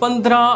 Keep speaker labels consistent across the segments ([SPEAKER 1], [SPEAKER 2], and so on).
[SPEAKER 1] 15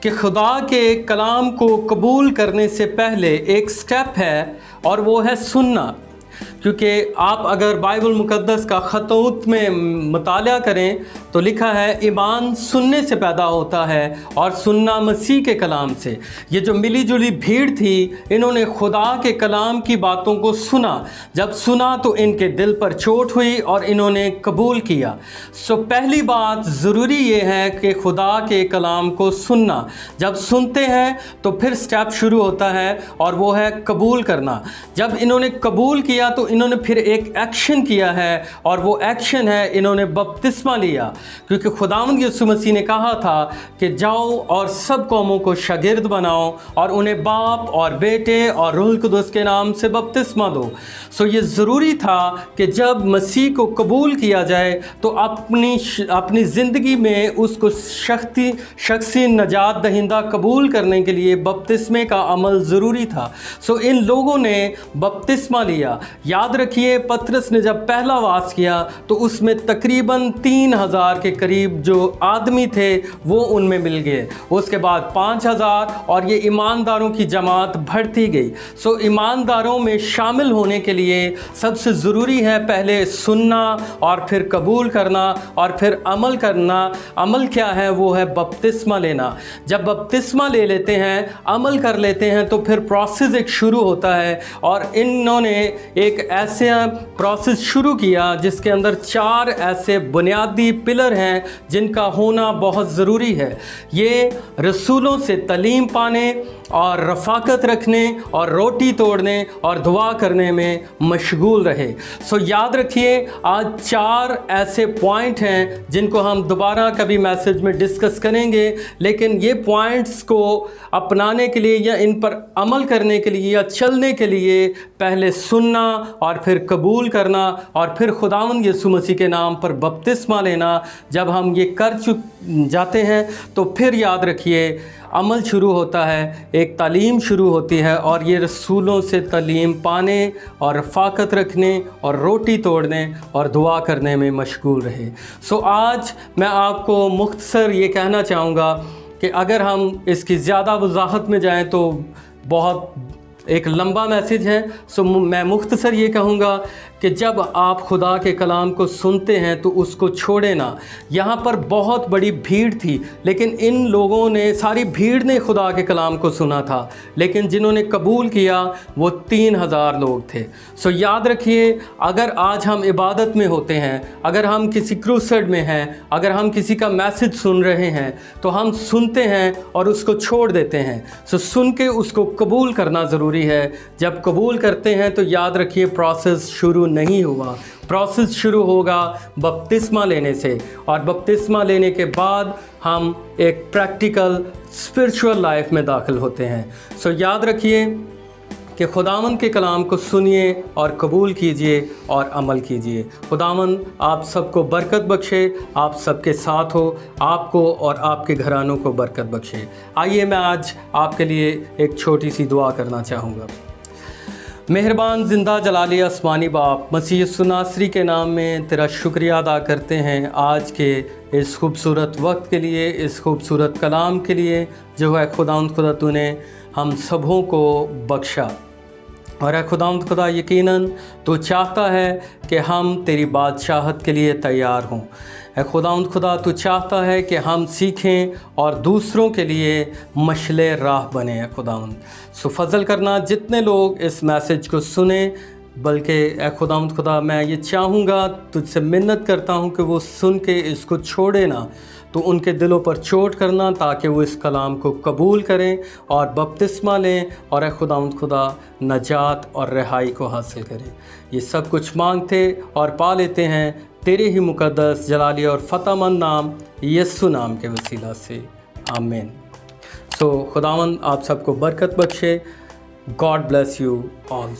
[SPEAKER 1] کہ خدا کے کلام کو قبول کرنے سے پہلے ایک سٹیپ ہے اور وہ ہے سننا، کیونکہ آپ اگر بائبل مقدس کا خطوط میں مطالعہ کریں تو لکھا ہے ایمان سننے سے پیدا ہوتا ہے اور سننا مسیح کے کلام سے۔ یہ جو ملی جلی بھیڑ تھی انہوں نے خدا کے کلام کی باتوں کو سنا، جب سنا تو ان کے دل پر چوٹ ہوئی اور انہوں نے قبول کیا۔ پہلی بات ضروری یہ ہے کہ خدا کے کلام کو سننا، جب سنتے ہیں تو پھر سٹیپ شروع ہوتا ہے اور وہ ہے قبول کرنا۔ جب انہوں نے قبول کیا تو انہوں نے پھر ایک ایکشن کیا ہے اور وہ ایکشن ہے انہوں نے بپتسمہ لیا، کیونکہ خداوند یسوع مسیح نے کہا تھا کہ جاؤ اور سب قوموں کو شاگرد بناؤ اور انہیں باپ اور بیٹے اور روح القدس کے نام سے بپتسمہ دو۔ یہ ضروری تھا کہ جب مسیح کو قبول کیا جائے تو اپنی زندگی میں اس کو شخصی نجات دہندہ قبول کرنے کے لیے بپتسمے کا عمل ضروری تھا۔ ان لوگوں نے بپتسمہ لیا۔ یاد رکھیے پطرس نے جب پہلا واعظ کیا تو اس میں تقریباً 3000 کے قریب جو آدمی تھے وہ ان میں مل گئے، اس کے بعد 5000 اور یہ ایمانداروں کی جماعت بڑھتی گئی۔ ایمانداروں میں شامل ہونے کے لیے سب سے ضروری ہے پہلے سننا اور پھر قبول کرنا اور پھر عمل کرنا۔ عمل کیا ہے؟ وہ ہے بپتسمہ لینا۔ جب بپتسمہ لے لیتے ہیں، عمل کر لیتے ہیں تو پھر پروسیس ایک شروع ہوتا ہے، اور انہوں نے ایک ایسے پروسیس شروع کیا جس کے اندر 4 ایسے بنیادی پلر ہیں جن کا ہونا بہت ضروری ہے۔ یہ رسولوں سے تعلیم پانے اور رفاقت رکھنے اور روٹی توڑنے اور دعا کرنے میں مشغول رہے۔ یاد رکھیے آج 4 ایسے پوائنٹ ہیں جن کو ہم دوبارہ کبھی میسج میں ڈسکس کریں گے، لیکن یہ پوائنٹس کو اپنانے کے لیے یا ان پر عمل کرنے کے لیے یا چلنے کے لیے پہلے سننا اور پھر قبول کرنا اور پھر خداوند یسوع مسیح کے نام پر بپتسمہ لینا۔ جب ہم یہ کر جاتے ہیں تو پھر یاد رکھیے عمل شروع ہوتا ہے، ایک تعلیم شروع ہوتی ہے، اور یہ رسولوں سے تعلیم پانے اور رفاقت رکھنے اور روٹی توڑنے اور دعا کرنے میں مشغول رہے۔ آج میں آپ کو مختصر یہ کہنا چاہوں گا کہ اگر ہم اس کی زیادہ وضاحت میں جائیں تو بہت ایک لمبا میسج ہے، میں مختصر یہ کہوں گا کہ جب آپ خدا کے کلام کو سنتے ہیں تو اس کو چھوڑے نہ۔ یہاں پر بہت بڑی بھیڑ تھی، لیکن ان لوگوں نے، ساری بھیڑ نے خدا کے کلام کو سنا تھا، لیکن جنہوں نے قبول کیا وہ 3000 لوگ تھے۔ یاد رکھیے اگر آج ہم عبادت میں ہوتے ہیں، اگر ہم کسی کروسیڈ میں ہیں، اگر ہم کسی کا میسج سن رہے ہیں تو ہم سنتے ہیں اور اس کو چھوڑ دیتے ہیں۔ سن کے اس کو قبول کرنا ضروری ہے۔ جب قبول کرتے ہیں تو یاد رکھیے پروسیس شروع نہیں ہوا، پروسیس شروع ہوگا بپتسمہ لینے سے، اور بپتسمہ لینے کے بعد ہم ایک پریکٹیکل اسپرچول لائف میں داخل ہوتے ہیں۔ یاد رکھیے کہ خداوند کے کلام کو سنیے اور قبول کیجئے اور عمل کیجئے۔ خداوند آپ سب کو برکت بخشے، آپ سب کے ساتھ ہو، آپ کو اور آپ کے گھرانوں کو برکت بخشے۔ آئیے میں آج آپ کے لیے ایک چھوٹی سی دعا کرنا چاہوں گا۔ مہربان زندہ جلالی آسمانی باپ، مسیح یسوع ناصری کے نام میں تیرا شکریہ ادا کرتے ہیں آج کے اس خوبصورت وقت کے لیے، اس خوبصورت کلام کے لیے جو ہے خداوند خدا تو نے ہم سبوں کو بخشا۔ اور اے خداوند خدا یقیناً تو چاہتا ہے کہ ہم تیری بادشاہت کے لیے تیار ہوں۔ اے خداوند خدا تو چاہتا ہے کہ ہم سیکھیں اور دوسروں کے لیے مشعل راہ بنیں۔ اے خداوند فضل کرنا جتنے لوگ اس میسج کو سنیں، بلکہ اے خداوند خدا میں یہ چاہوں گا، تجھ سے منت کرتا ہوں کہ وہ سن کے اس کو چھوڑے نہ، تو ان کے دلوں پر چوٹ کرنا تاکہ وہ اس کلام کو قبول کریں اور بپتسمہ لیں، اور اے خداوند خدا نجات اور رہائی کو حاصل کریں۔ یہ سب کچھ مانگتے اور پا لیتے ہیں تیرے ہی مقدس جلالی اور فتح مند نام یسوع نام کے وسیلہ سے، آمین۔ خداوند آپ سب کو برکت بخشے۔ God bless you all.